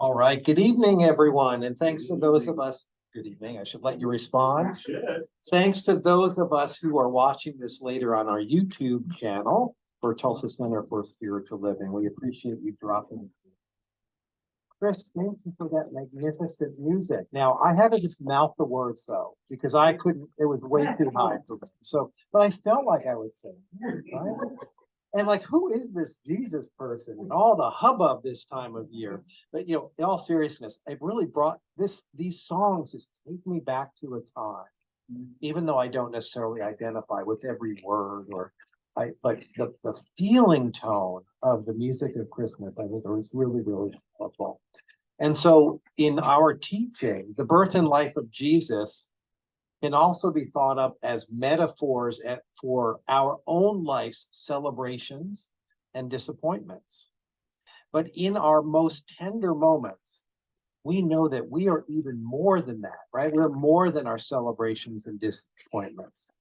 All right. Good evening, everyone. And thanks to those of us. Good evening. I should let you respond. Thanks to those of us who are watching this later on our YouTube channel for Tulsa Center for Spiritual Living. We appreciate you dropping. Chris, thank you for that magnificent music. Now, I had to just mouth the words, though, because I couldn't, it was way too high for me. So, but I felt like I was singing, right? And like, who is this Jesus person and all the hubbub this time of year? But, you know, in all seriousness, it really brought these songs just take me back to a time, even though I don't necessarily identify with every word but the feeling tone of the music of Christmas, I think was really, really helpful. And so in our teaching, the birth and life of Jesus can also be thought of as metaphors for our own life's celebrations and disappointments. But in our most tender moments, we know that we are even more than that, right? We're more than our celebrations and disappointments.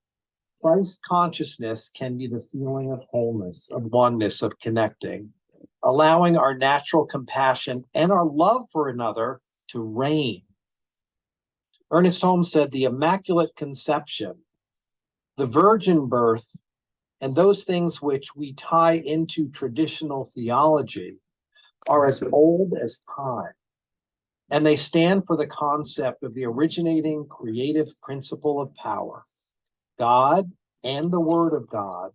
Christ consciousness can be the feeling of wholeness, of oneness, of connecting, allowing our natural compassion and our love for another to reign. Ernest Holmes said the Immaculate Conception, the virgin birth, and those things which we tie into traditional theology are as old as time. And they stand for the concept of the originating creative principle of power, God and the Word of God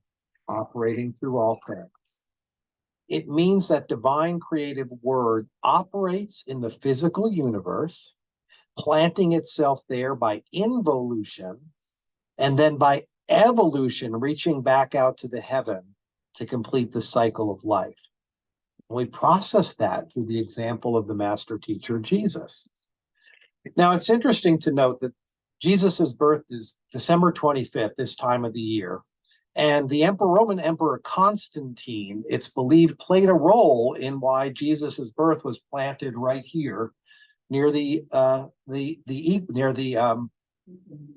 operating through all things. It means that divine creative word operates in the physical universe, planting itself there by involution, and then by evolution, reaching back out to the heaven to complete the cycle of life. And we process that through the example of the master teacher, Jesus. Now, it's interesting to note that Jesus's birth is December 25th, this time of the year. And the Roman Emperor Constantine, it's believed, played a role in why Jesus's birth was planted right here near the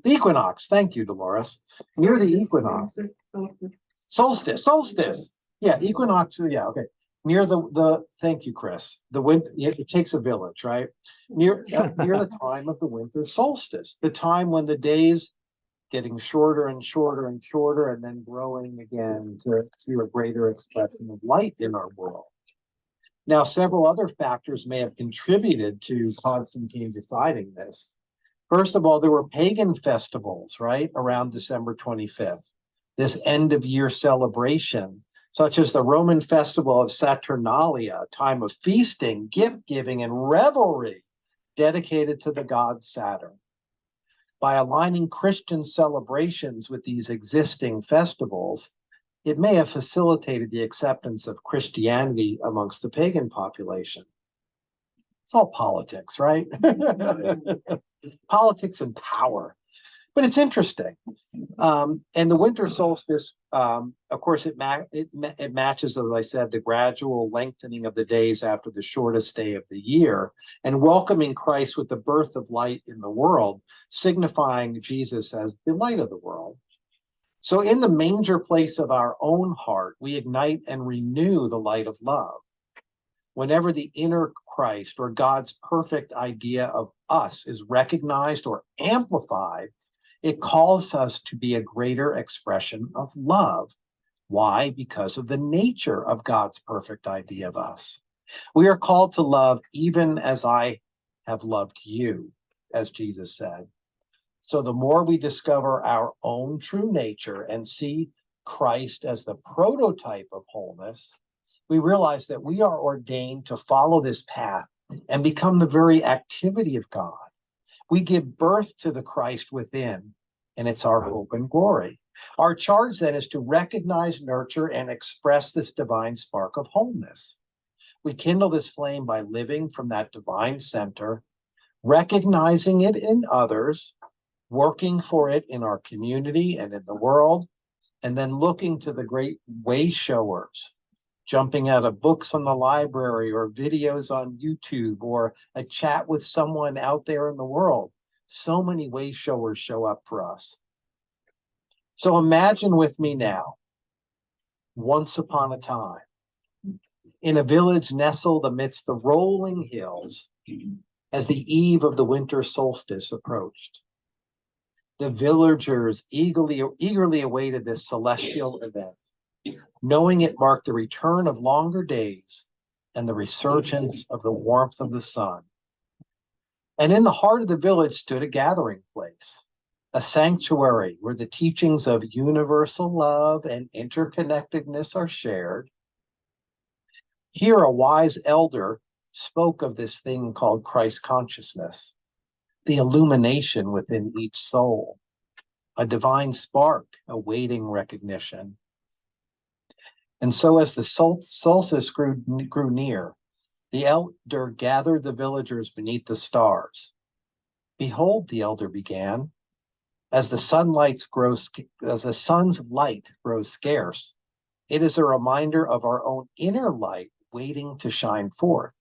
equinox. Thank you, Dolores. Near the equinox. Solstice. Yeah, equinox. Yeah, okay. Near the thank you, Chris. The winter, it takes a village, right? Near the time of the winter solstice, the time when the days getting shorter and shorter and shorter, and then growing again to a greater expression of light in our world. Now, several other factors may have contributed to Constantine deciding this. First of all, there were pagan festivals, right, around December 25th, this end of year celebration, such as the Roman festival of Saturnalia, a time of feasting, gift giving, and revelry dedicated to the god Saturn. By aligning Christian celebrations with these existing festivals, it may have facilitated the acceptance of Christianity amongst the pagan population. It's all politics, right? Politics and power. But it's interesting. And the winter solstice, of course, it matches, as I said, the gradual lengthening of the days after the shortest day of the year, and welcoming Christ with the birth of light in the world, signifying Jesus as the light of the world. So in the manger place of our own heart, we ignite and renew the light of love. Whenever the inner Christ or God's perfect idea of us is recognized or amplified, it calls us to be a greater expression of love. Why? Because of the nature of God's perfect idea of us. We are called to love even as I have loved you, as Jesus said. So the more we discover our own true nature and see Christ as the prototype of wholeness, we realize that we are ordained to follow this path and become the very activity of God. We give birth to the Christ within, and it's our hope and glory. Our charge then is to recognize, nurture, and express this divine spark of wholeness. We kindle this flame by living from that divine center, recognizing it in others, working for it in our community and in the world, and then looking to the great way showers, jumping out of books on the library or videos on YouTube or a chat with someone out there in the world. So many way showers show up for us. So imagine with me now, once upon a time, in a village nestled amidst the rolling hills as the eve of the winter solstice approached. The villagers eagerly awaited this celestial event, knowing it marked the return of longer days and the resurgence of the warmth of the sun. And in the heart of the village stood a gathering place, a sanctuary where the teachings of universal love and interconnectedness are shared. Here, a wise elder spoke of this thing called Christ consciousness, the illumination within each soul, a divine spark awaiting recognition. And so as the solstice grew near, the elder gathered the villagers beneath the stars. Behold, the elder began, as the sun's light grows scarce, it is a reminder of our own inner light waiting to shine forth.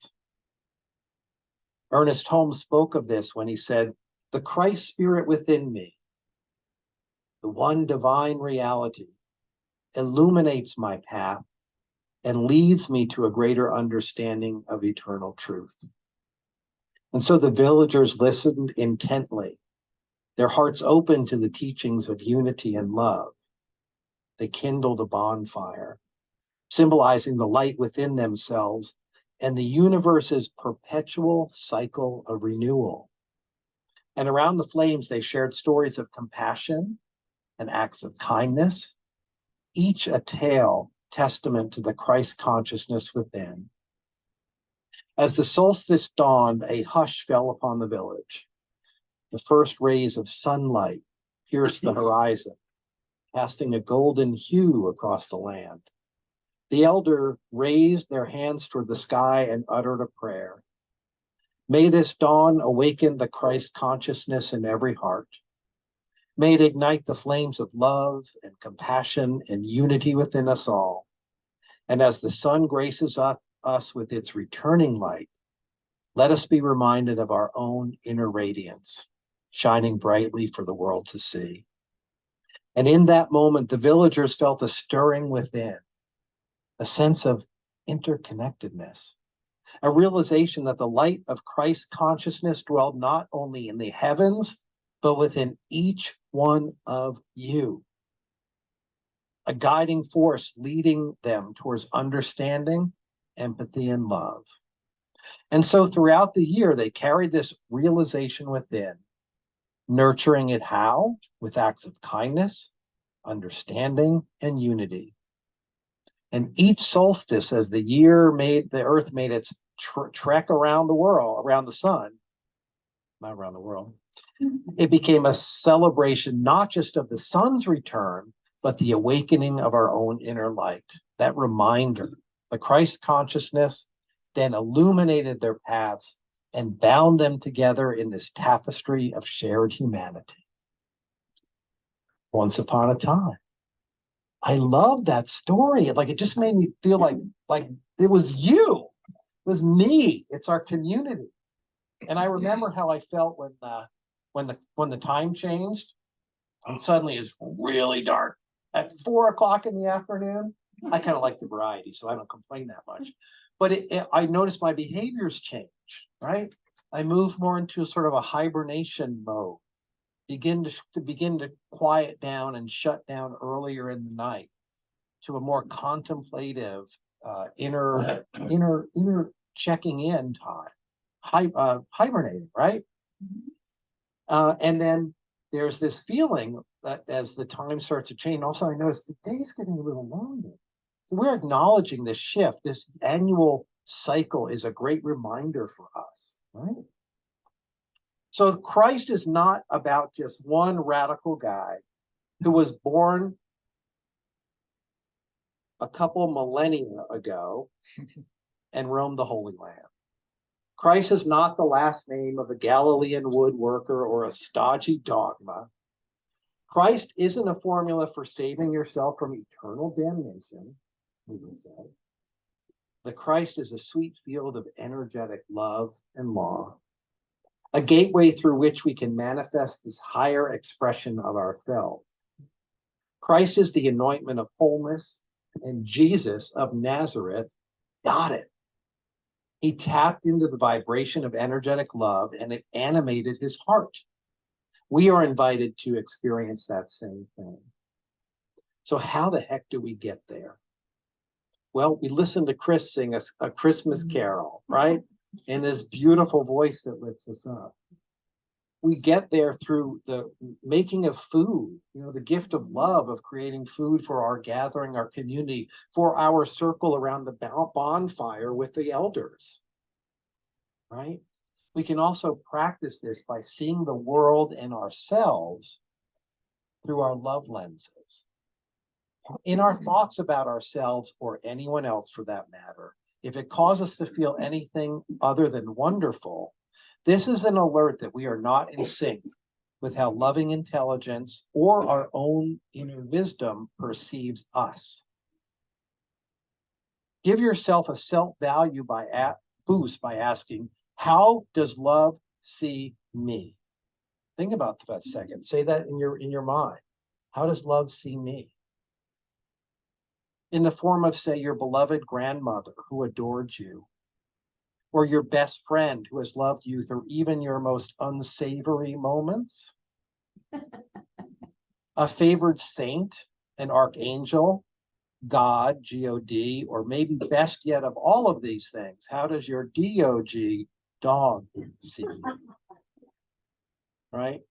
Ernest Holmes spoke of this when he said, "The Christ spirit within me, the one divine reality, illuminates my path and leads me to a greater understanding of eternal truth." And so the villagers listened intently, their hearts open to the teachings of unity and love. They kindled a bonfire, symbolizing the light within themselves and the universe's perpetual cycle of renewal. And around the flames, they shared stories of compassion and acts of kindness, each a tale testament to the Christ consciousness within. As the solstice dawned, a hush fell upon the village. The first rays of sunlight pierced the horizon, casting a golden hue across the land. The elder raised their hands toward the sky and uttered a prayer. May this dawn awaken the Christ consciousness in every heart. May it ignite the flames of love and compassion and unity within us all. And as the sun graces us with its returning light, let us be reminded of our own inner radiance, shining brightly for the world to see. And in that moment, the villagers felt a stirring within, a sense of interconnectedness, a realization that the light of Christ consciousness dwelled not only in the heavens, but within each one of you. A guiding force leading them towards understanding, empathy, and love. And so throughout the year, they carried this realization within, nurturing it how? With acts of kindness, understanding, and unity. And each solstice, as the earth made its trek around the world, around the sun, not around the world, it became a celebration not just of the sun's return, but the awakening of our own inner light. That reminder, the Christ consciousness then illuminated their paths and bound them together in this tapestry of shared humanity. Once upon a time. I love that story. Like, it just made me feel like it was you, it was me. It's our community. And I remember how I felt when the time changed, and suddenly it's really dark at 4 o'clock in the afternoon. I kind of like the variety, so I don't complain that much. But I noticed my behaviors change, right? I move more into sort of a hibernation mode. Begin to quiet down and shut down earlier in the night to a more contemplative, inner checking in time, hibernating, right? And then there's this feeling that as the time starts to change, also I notice the day's getting a little longer. So we're acknowledging this shift. This annual cycle is a great reminder for us, right? So Christ is not about just one radical guy who was born a couple millennia ago and roamed the Holy Land. Christ is not the last name of a Galilean woodworker or a stodgy dogma. Christ isn't a formula for saving yourself from eternal damnation, we would say. The Christ is a sweet field of energetic love and law, a gateway through which we can manifest this higher expression of ourselves. Christ is the anointment of wholeness, and Jesus of Nazareth got it. He tapped into the vibration of energetic love and it animated his heart. We are invited to experience that same thing. So how the heck do we get there? Well, we listen to Chris sing a Christmas carol, right? In this beautiful voice that lifts us up. We get there through the making of food, the gift of love, of creating food for our gathering, our community, for our circle around the bonfire with the elders, right? We can also practice this by seeing the world and ourselves through our love lenses. In our thoughts about ourselves, or anyone else for that matter, if it causes us to feel anything other than wonderful, this is an alert that we are not in sync with how loving intelligence or our own inner wisdom perceives us. Give yourself a self-value boost by asking, how does love see me? Think about that for a second. Say that in your mind. How does love see me? In the form of, say, your beloved grandmother who adored you, or your best friend who has loved you through even your most unsavory moments, a favored saint, an archangel, God, G-O-D, or maybe best yet of all of these things, how does your D-O-G, dog, see you? Right?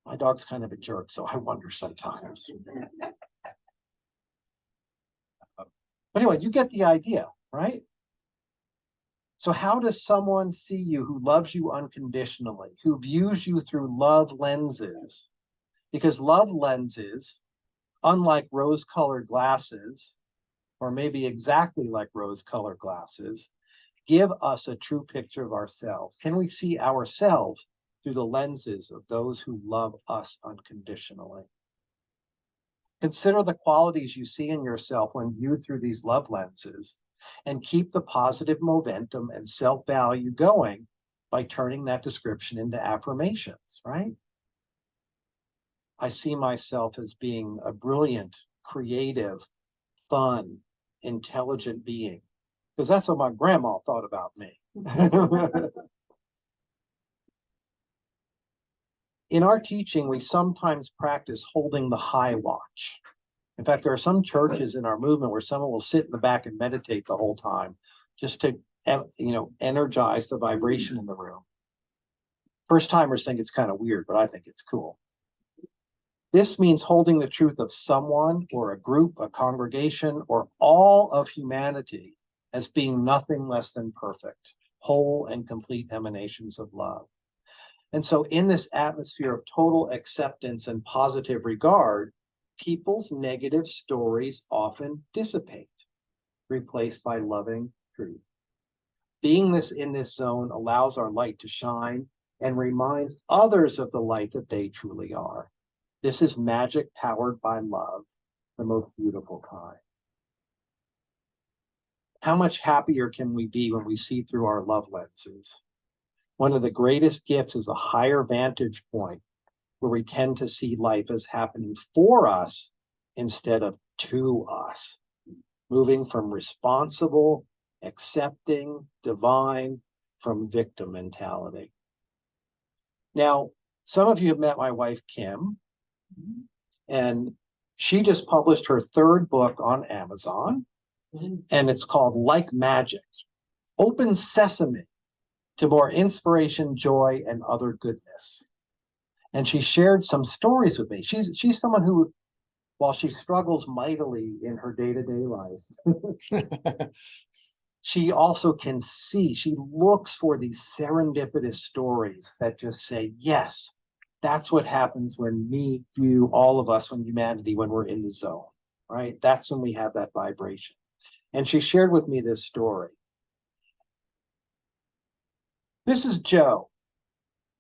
My dog's kind of a jerk, so I wonder sometimes. But anyway, you get the idea, right? So how does someone see you who loves you unconditionally, who views you through love lenses? Because love lenses, unlike rose-colored glasses, or maybe exactly like rose-colored glasses, give us a true picture of ourselves. Can we see ourselves through the lenses of those who love us unconditionally? Consider the qualities you see in yourself when viewed through these love lenses, and keep the positive momentum and self-value going by turning that description into affirmations, right? I see myself as being a brilliant, creative, fun, intelligent being, because that's what my grandma thought about me. In our teaching, we sometimes practice holding the high watch. In fact, there are some churches in our movement where someone will sit in the back and meditate the whole time, just to, energize the vibration in the room. First timers think it's kind of weird, but I think it's cool. This means holding the truth of someone or a group, a congregation, or all of humanity as being nothing less than perfect, whole and complete emanations of love. And so in this atmosphere of total acceptance and positive regard, people's negative stories often dissipate, replaced by loving truth. Being in this zone allows our light to shine and reminds others of the light that they truly are. This is magic powered by love, the most beautiful kind. How much happier can we be when we see through our love lenses? One of the greatest gifts is a higher vantage point where we tend to see life as happening for us instead of to us, moving from responsible, accepting, divine, from victim mentality. Now, some of you have met my wife, Kim, and she just published her third book on Amazon, and it's called Like Magic, Open Sesame to More Inspiration, Joy, and Other Goodness. And she shared some stories with me. She's someone who, while she struggles mightily in her day-to-day life, she also can see, she looks for these serendipitous stories that just say, yes, that's what happens when me, you, all of us, when humanity, when we're in the zone, right? That's when we have that vibration. And she shared with me this story. This is Joe.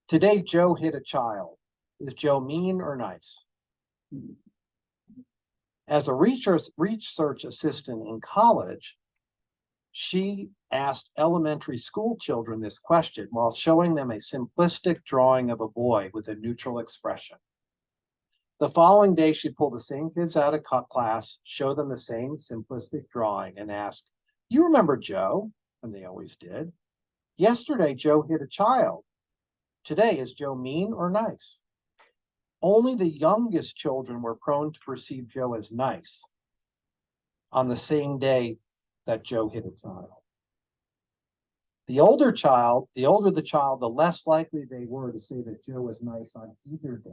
Today, Joe hit a child. Is Joe mean or nice? As a research assistant in college, she asked elementary school children this question while showing them a simplistic drawing of a boy with a neutral expression. The following day, she pulled the same kids out of class, showed them the same simplistic drawing, and asked, You remember Joe, and they always did. Yesterday, Joe hit a child. Today, is Joe mean or nice? Only the youngest children were prone to perceive Joe as nice on the same day that Joe hit a child. The older the child, the less likely they were to say that Joe was nice on either day.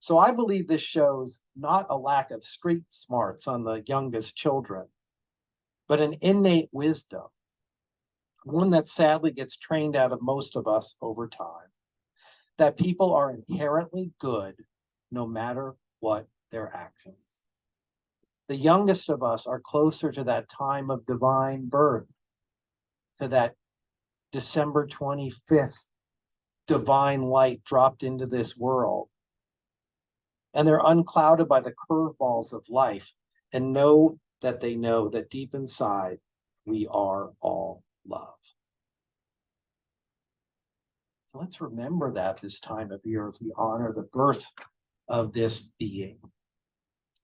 So I believe this shows not a lack of street smarts on the youngest children, but an innate wisdom, one that sadly gets trained out of most of us over time, that people are inherently good no matter what their actions. The youngest of us are closer to that time of divine birth, to that December 25th divine light dropped into this world. And they're unclouded by the curveballs of life and know that deep inside we are all love. So let's remember that this time of year as we honor the birth of this being.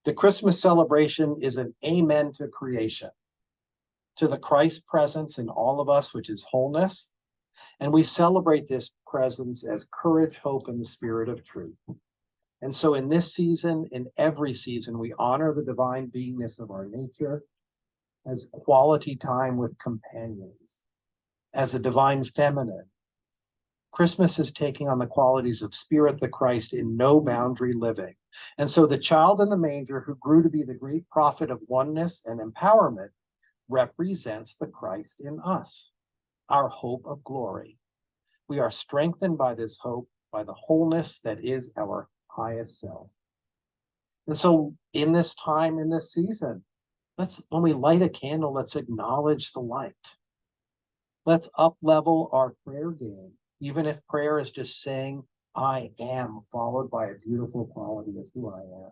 The Christmas celebration is an amen to creation, to the Christ presence in all of us, which is wholeness. And we celebrate this presence as courage, hope, and the spirit of truth. And so in this season, in every season, we honor the divine beingness of our nature as quality time with companions, as a divine feminine. Christmas is taking on the qualities of Spirit the Christ in no boundary living. And so the child in the manger who grew to be the great prophet of oneness and empowerment represents the Christ in us, our hope of glory. We are strengthened by this hope, by the wholeness that is our highest self. And so in this time, in this season, when we light a candle, let's acknowledge the light. Let's up-level our prayer game, even if prayer is just saying, I am, followed by a beautiful quality of who I am.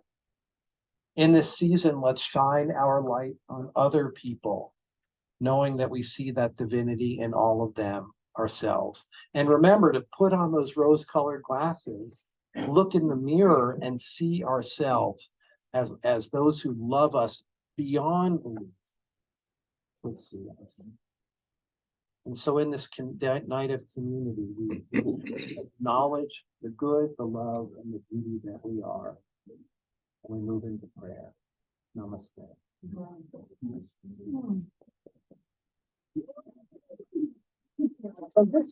In this season, let's shine our light on other people, knowing that we see that divinity in all of them ourselves. And remember to put on those rose-colored glasses, look in the mirror and see ourselves as those who love us beyond belief would see us. And so in this night of community, we acknowledge the good, the love, and the beauty that we are. And we move into prayer. Namaste. So this